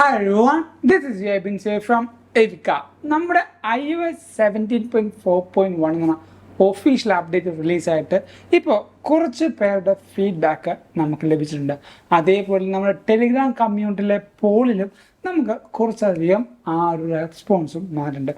Hi everyone, this is Jabin Say from Evika. നമ്മുടെ iOS 17.4.1 എന്ന official update റിലീസായിട്ട് ഇപ്പോൾ കുറച്ച് പേരുടെ ഫീഡ്ബാക്ക് നമുക്ക് ലഭിച്ചിട്ടുണ്ട്. അതേപോലെ നമ്മുടെ ടെലിഗ്രാം കമ്മ്യൂണിറ്റിയിലെ പോളിലും നമുക്ക് കുറച്ചധികം ആ ഒരു റെസ്പോൺസും മാറുന്നുണ്ട്.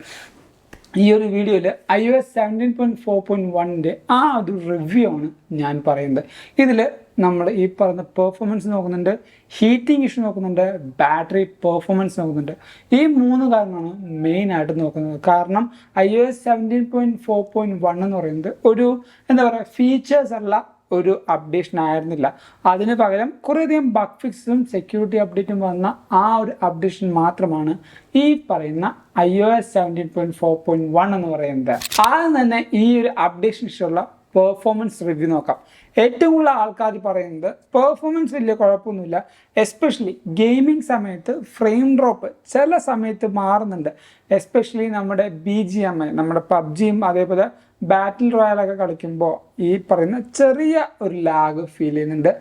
ഈ ഒരു വീഡിയോയിൽ iOS 17.4.1ൻ്റെ ആ ഒരു റിവ്യൂ ആണ് ഞാൻ പറയുന്നത്. ഇതിൽ നമ്മൾ ഈ പറയുന്ന പെർഫോമൻസ് നോക്കുന്നുണ്ട്, ഹീറ്റിംഗ് ഇഷ്യൂ നോക്കുന്നുണ്ട്, ബാറ്ററി പെർഫോമൻസ് നോക്കുന്നുണ്ട്. ഈ മൂന്ന് കാര്യമാണ് മെയിനായിട്ട് നോക്കുന്നത്. കാരണം iOS 17.4.1 എന്ന് പറയുന്നത് ഒരു എന്താ പറയുക ഫീച്ചേഴ്സ് അല്ല, ഒരു അപ്ഡേഷൻ ആയിരുന്നില്ല. അതിന് പകരം കുറേയധികം ബഗ് ഫിക്സും സെക്യൂരിറ്റി അപ്ഡേറ്റും വന്ന ആ ഒരു അപ്ഡേഷൻ മാത്രമാണ് ഈ പറയുന്ന iOS 17.4.1 എന്ന് പറയുന്നത്. ആദ്യം തന്നെ ഈ ഒരു അപ്ഡേഷൻ ഇഷ്യുള്ള പെർഫോമൻസ് റിവ്യൂ നോക്കാം. ഏറ്റവും കൂടുതൽ ആൾക്കാർ പറയുന്നത് പെർഫോമൻസ് വലിയ കുഴപ്പമൊന്നുമില്ല, എസ്പെഷ്യലി ഗെയിമിംഗ് സമയത്ത് ഫ്രെയിം ഡ്രോപ്പ് ചില സമയത്ത് മാറുന്നുണ്ട്. എസ്പെഷ്യലി നമ്മുടെ BGMI, നമ്മുടെ പബ്ജിയും അതേപോലെ ബാറ്റിൽ റോയലൊക്കെ കളിക്കുമ്പോൾ ഈ പറയുന്ന ചെറിയ ഒരു ലാഗ് ഫീൽ ചെയ്യുന്നുണ്ട്.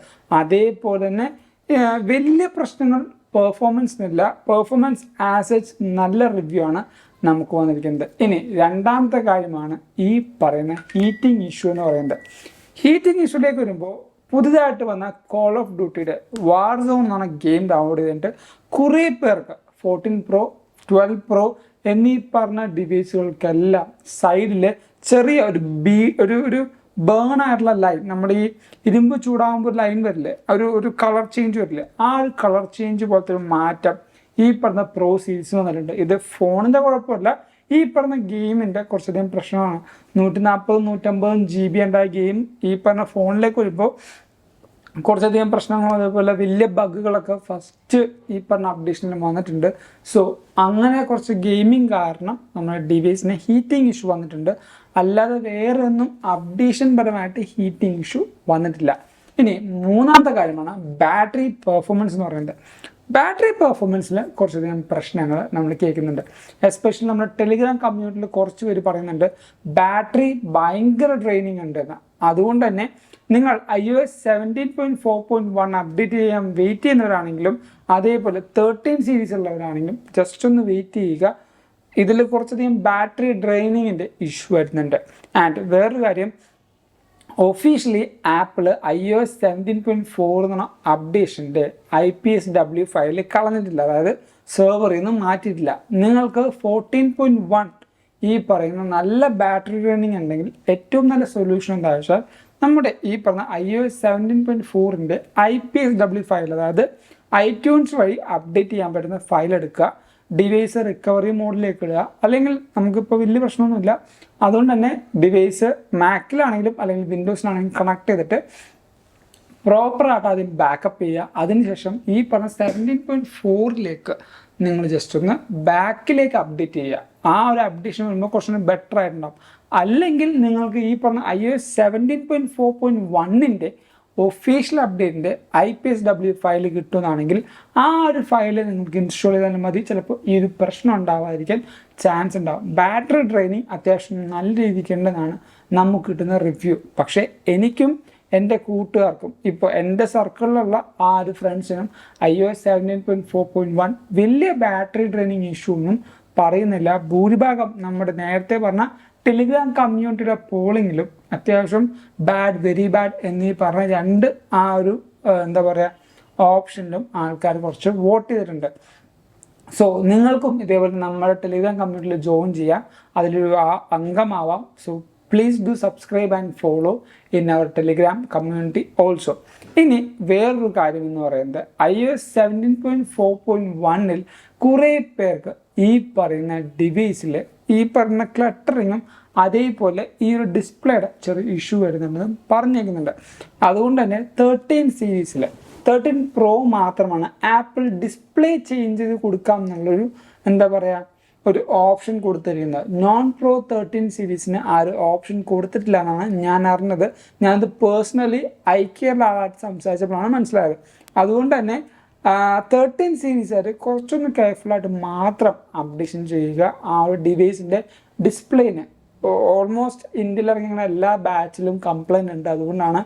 അതേപോലെ തന്നെ വലിയ പ്രശ്നങ്ങൾ പെർഫോമൻസിനില്ല. പെർഫോമൻസ് ആസച്ച് നല്ല റിവ്യൂ ആണ് നമുക്ക് വന്നിരിക്കുന്നത്. ഇനി രണ്ടാമത്തെ കാര്യമാണ് ഈ പറയുന്ന ഹീറ്റിംഗ് ഇഷ്യൂ എന്ന് പറയുന്നത്. ഹീറ്റിംഗ് ഇഷ്യൂലേക്ക് വരുമ്പോൾ പുതുതായിട്ട് വന്ന കോൾ ഓഫ് ഡ്യൂട്ടിയുടെ വാർസോൺ എന്നാണ് ഗെയിം ഡൗൺലോഡ് ചെയ്തിട്ട് കുറേ പേർക്ക് 14 Pro 12 Pro എന്നീ പറഞ്ഞ ഡിവൈസുകൾക്കെല്ലാം സൈഡിൽ ചെറിയ ഒരു ബേൺ ആയിട്ടുള്ള ലൈൻ, നമ്മുടെ ഈ ഇരുമ്പ് ചൂടാകുമ്പോൾ ലൈൻ വരില്ലേ, ഒരു കളർ ചേഞ്ച് വരില്ലേ, ആ ഒരു കളർ ചേഞ്ച് പോലത്തെ ഒരു മാറ്റം ഈ പറഞ്ഞ പ്രോ സീരീസ് വന്നിട്ടുണ്ട്. ഇത് ഫോണിൻ്റെ കുഴപ്പമില്ല, ഈ പറഞ്ഞ ഗെയിമിൻ്റെ കുറച്ചധികം പ്രശ്നമാണ്. 140-150 GB ഉണ്ടായ ഗെയിം ഈ പറഞ്ഞ ഫോണിലേക്ക് വരുമ്പോൾ കുറച്ചധികം പ്രശ്നങ്ങളും അതേപോലെ വലിയ ബഗ്ഗുകളൊക്കെ ഫസ്റ്റ് ഈ പറഞ്ഞ അപ്ഡേഷനിൽ വന്നിട്ടുണ്ട്. സോ അങ്ങനെ കുറച്ച് ഗെയിമിങ് കാരണം നമ്മുടെ ഡിവൈസിന് ഹീറ്റിംഗ് ഇഷ്യൂ വന്നിട്ടുണ്ട്. അല്ലാതെ വേറെ ഒന്നും അപ്ഡേഷൻ പരമായിട്ട് ഹീറ്റിംഗ് ഇഷ്യൂ വന്നിട്ടില്ല. ഇനി മൂന്നാമത്തെ കാര്യമാണ് ബാറ്ററി പെർഫോമൻസ് എന്ന് പറയുന്നത്. ബാറ്ററി പെർഫോമൻസിൽ കുറച്ചധികം പ്രശ്നങ്ങൾ നമ്മൾ കേൾക്കുന്നുണ്ട്. എസ്പെഷ്യലി നമ്മുടെ ടെലിഗ്രാം കമ്മ്യൂണിറ്റിയിൽ കുറച്ച് പേര് പറയുന്നുണ്ട് ബാറ്ററി ഭയങ്കര ഡ്രെയിനിങ് ഉണ്ടെന്ന്. അതുകൊണ്ട് തന്നെ നിങ്ങൾ iOS 17.4.1 അപ്ഡേറ്റ് ചെയ്യാൻ വെയിറ്റ് ചെയ്യുന്നവരാണെങ്കിലും അതേപോലെ 13 സീരീസ് ഉള്ളവരാണെങ്കിലും ജസ്റ്റ് ഒന്ന് വെയിറ്റ് ചെയ്യുക. ഇതിൽ കുറച്ചധികം ബാറ്ററി ഡ്രെയിനിങ്ങിൻ്റെ ഇഷ്യൂ വരുന്നുണ്ട്. ആൻഡ് വേറൊരു കാര്യം, ഒഫീഷ്യലി ആപ്പിൾ iOS 17.4 എന്ന അപ്ഡേഷൻ്റെ IPSW ഫയൽ കളഞ്ഞിട്ടില്ല, അതായത് സെർവറിൽ നിന്ന് മാറ്റിയിട്ടില്ല. നിങ്ങൾക്ക് 14.1 ഈ പറയുന്ന നല്ല ബാറ്ററി ഡ്രെയിനിങ് ഉണ്ടെങ്കിൽ ഏറ്റവും നല്ല സൊല്യൂഷൻ എന്താ വെച്ചാൽ നമ്മുടെ ഈ പറഞ്ഞ iOS 17.4ൻ്റെ IPSW ഫയൽ, അതായത് iTunes വഴി അപ്ഡേറ്റ് ചെയ്യാൻ പറ്റുന്ന ഫയൽ എടുക്കുക, ഡിവൈസ് റിക്കവറി മോഡിലേക്ക് ഇടുക. അല്ലെങ്കിൽ നമുക്കിപ്പോൾ വലിയ പ്രശ്നമൊന്നുമില്ല, അതുകൊണ്ട് തന്നെ ഡിവൈസ് മാക്കിലാണെങ്കിലും അല്ലെങ്കിൽ വിൻഡോസിലാണെങ്കിലും കണക്ട് ചെയ്തിട്ട് പ്രോപ്പറായിട്ട് അതിന് ബാക്കപ്പ് ചെയ്യുക. അതിനുശേഷം ഈ പറഞ്ഞ 17.4ലേക്ക് നിങ്ങൾ ജസ്റ്റ് ഒന്ന് ബാക്കിലേക്ക് അപ്ഡേറ്റ് ചെയ്യുക. ആ ഒരു അപ്ഡേഷൻ വരുമ്പോൾ കുറച്ചുകൂടി ബെറ്റർ ആയിട്ടുണ്ടാവും. അല്ലെങ്കിൽ നിങ്ങൾക്ക് ഈ പറഞ്ഞ iOS 17.4.1ൻ്റെ ഒഫീഷ്യൽ അപ്ഡേറ്റിൻ്റെ IPSW ഫയൽ കിട്ടുന്നതാണെങ്കിൽ ആ ഒരു ഫയൽ നിങ്ങൾക്ക് ഇൻസ്റ്റാൾ ചെയ്താലും മതി. ചിലപ്പോൾ ഈ ഒരു പ്രശ്നം ഉണ്ടാവാതിരിക്കാൻ ചാൻസ് ഉണ്ടാവും. ബാറ്ററി ഡ്രെയിനിങ് അത്യാവശ്യം നല്ല രീതിക്ക് ഉണ്ടെന്നാണ് നമുക്ക് കിട്ടുന്ന റിവ്യൂ. പക്ഷേ എനിക്കും എൻ്റെ കൂട്ടുകാർക്കും ഇപ്പോൾ എൻ്റെ സർക്കിളിലുള്ള ആ ഒരു ഫ്രണ്ട്സിനും iOS 17.4.1 വലിയ ബാറ്ററി ഡ്രെയിനിങ് ഇഷ്യൂ ഒന്നും പറയുന്നില്ല. ഭൂരിഭാഗം നമ്മുടെ നേരത്തെ പറഞ്ഞ ടെലിഗ്രാം കമ്മ്യൂണിറ്റിയുടെ പോളിങ്ങിലും അത്യാവശ്യം ബാഡ്, വെരി ബാഡ് എന്നീ പറഞ്ഞ രണ്ട് ആ ഒരു എന്താ പറയുക ഓപ്ഷനിലും ആൾക്കാർ കുറച്ച് വോട്ട് ചെയ്തിട്ടുണ്ട്. സോ നിങ്ങൾക്കും ഇതേപോലെ നമ്മുടെ ടെലിഗ്രാം കമ്മ്യൂണിറ്റിയിൽ ജോയിൻ ചെയ്യാം, അതിലൊരു അംഗമാവാം. So please do subscribe and follow in our Telegram community also. ഇനി വേറൊരു കാര്യം എന്ന് പറയുന്നത് iOS 17.4.1ൽ കുറേ പേർക്ക് ഈ പറയുന്ന ഡിവൈസിൽ ഈ പറയുന്ന ക്ലട്ടറിങ്ങും അതേപോലെ ഈ ഒരു ഡിസ്പ്ലേയുടെ ചെറിയ ഇഷ്യൂ വരുന്നുണ്ടെന്ന് പറഞ്ഞേക്കുന്നുണ്ട്. അതുകൊണ്ട് തന്നെ 13 സീരീസിൽ 13 Pro മാത്രമാണ് ആപ്പിൾ ഡിസ്പ്ലേ ചേഞ്ച് ചെയ്ത് കൊടുക്കാം എന്നുള്ളൊരു എന്താ പറയുക ഒരു ഓപ്ഷൻ കൊടുത്തിരിക്കുന്നത്. നോൺ പ്രോ 13 സീരീസിന് ആ ഒരു ഓപ്ഷൻ കൊടുത്തിട്ടില്ല എന്നാണ് ഞാൻ അറിഞ്ഞത്. ഞാനത് പേഴ്സണലി ഐക്യയിലായിട്ട് സംസാരിച്ചപ്പോഴാണ് മനസ്സിലായത്. അതുകൊണ്ട് തന്നെ 13 സീരീസുകാർ കുറച്ചൊന്ന് കെയർഫുള്ളായിട്ട് മാത്രം അപ്ഡേഷൻ ചെയ്യുക. ആ ഒരു ഡിവൈസിൻ്റെ ഡിസ്പ്ലേന് ഓൾമോസ്റ്റ് ഇന്ത്യയിൽ ഇറങ്ങിയ എല്ലാ ബാച്ചിലും കംപ്ലൈൻറ്റ് ഉണ്ട്. അതുകൊണ്ടാണ്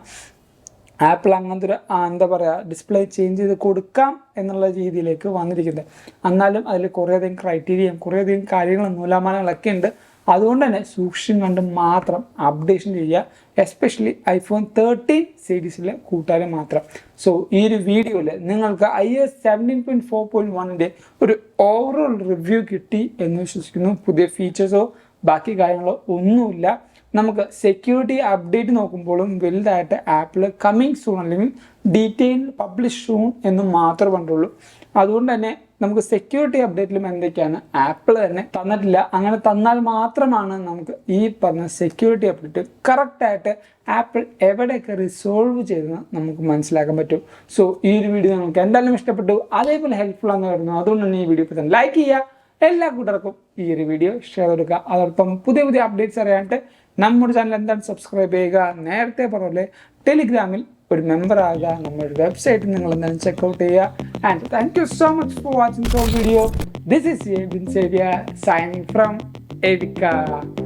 ആപ്പിൾ അങ്ങനത്തെ ഒരു എന്താ പറയുക ഡിസ്പ്ലേ ചേഞ്ച് ചെയ്ത് കൊടുക്കാം എന്നുള്ള രീതിയിലേക്ക് വന്നിരിക്കുന്നത്. എന്നാലും അതിൽ കുറേയധികം ക്രൈറ്റീരിയയും കുറേയധികം കാര്യങ്ങളും നൂലാമാലകളൊക്കെ ഉണ്ട്. അതുകൊണ്ട് തന്നെ സൂക്ഷിച്ചും കണ്ട് മാത്രം അപ്ഡേഷൻ ചെയ്യുക, എസ്പെഷ്യലി ഐഫോൺ 13 സീരീസിലെ കൂട്ടുകാർ മാത്രം. സോ ഈ ഒരു വീഡിയോയിൽ നിങ്ങൾക്ക് iOS 17.4.1 ഒരു ഓവറോൾ റിവ്യൂ കിട്ടി എന്ന് വിശ്വസിക്കുന്നു. പുതിയ ഫീച്ചേഴ്സോ ബാക്കി കാര്യങ്ങളോ ഒന്നുമില്ല. നമുക്ക് സെക്യൂരിറ്റി അപ്ഡേറ്റ് നോക്കുമ്പോഴും വലുതായിട്ട് ആപ്പിൾ കമ്മിങ് സൂൺ അല്ലെങ്കിൽ ഡീറ്റെയിൽ പബ്ലിഷ് സൂൺ എന്ന് മാത്രമേ പറഞ്ഞുള്ളൂ. അതുകൊണ്ട് തന്നെ നമുക്ക് സെക്യൂരിറ്റി അപ്ഡേറ്റിലും എന്തൊക്കെയാണ് ആപ്പിൾ തന്നെ തന്നിട്ടില്ല. അങ്ങനെ തന്നാൽ മാത്രമാണ് നമുക്ക് ഈ പറഞ്ഞ സെക്യൂരിറ്റി അപ്ഡേറ്റ് കറക്റ്റായിട്ട് ആപ്പിൾ എവിടെയൊക്കെ റിസോൾവ് ചെയ്തെന്ന് നമുക്ക് മനസ്സിലാക്കാൻ പറ്റും. സോ ഈ ഒരു വീഡിയോ നിങ്ങൾക്ക് എന്തായാലും ഇഷ്ടപ്പെട്ടു, അതേപോലെ ഹെൽപ്ഫുൾ ആണെന്ന് വരുന്നു. അതുകൊണ്ട് തന്നെ ഈ വീഡിയോ ഇപ്പോൾ തന്നെ ലൈക്ക് ചെയ്യുക, എല്ലാ കൂട്ടർക്കും ഈ ഒരു വീഡിയോ ഷെയർ കൊടുക്കുക. അതോടൊപ്പം പുതിയ പുതിയ അപ്ഡേറ്റ്സ് അറിയാനായിട്ട് നമ്മുടെ ചാനൽ എന്താണ് സബ്സ്ക്രൈബ് ചെയ്യുക. നേരത്തെ പറഞ്ഞ ടെലിഗ്രാമിൽ ഒരു മെമ്പർ ആകുക, നമ്മുടെ വെബ്സൈറ്റ് നിങ്ങൾ എന്തായാലും ചെക്കൗട്ട് ചെയ്യുക. And thank you so much for watching the video. This is Bin Xavier signing from Avica.